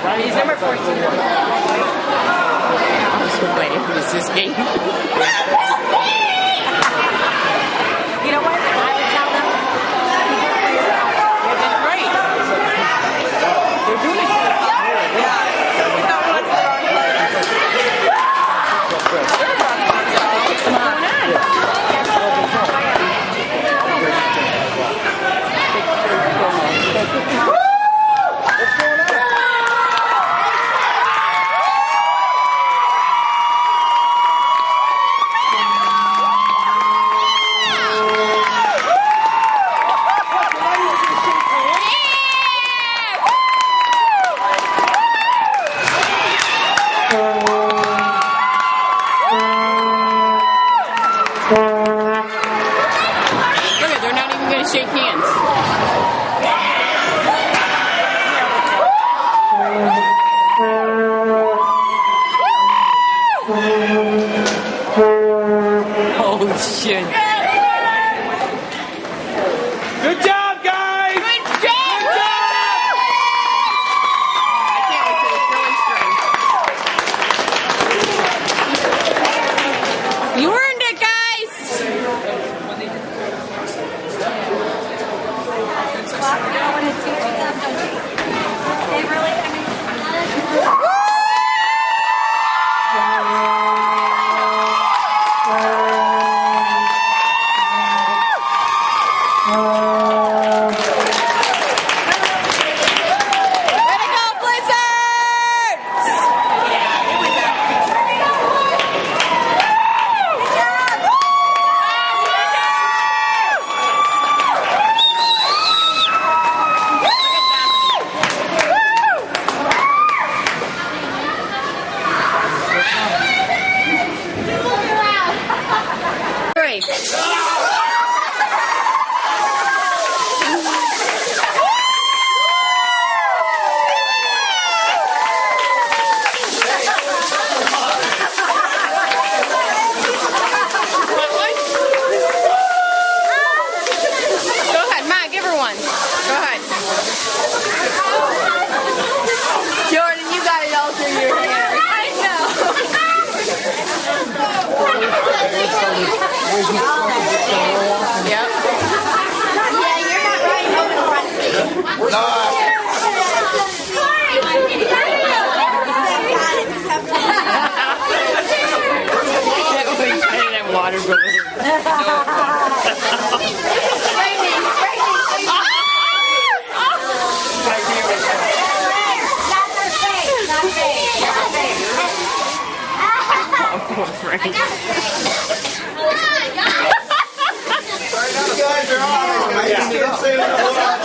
He's number 14. Wait, who's this game? You know what? I would tell them. Yeah, that's right. They're doing it. Come on. Look at, they're not even going to shake hands. Oh shit. Good job, guys! Good job! I can't wait till the throwing string. You earned it, guys! Way to go, Blizzards! Great. Go ahead, Ma, give her one. Go ahead. Jordan, you got it all through your hair. I know. Yep. That water goes.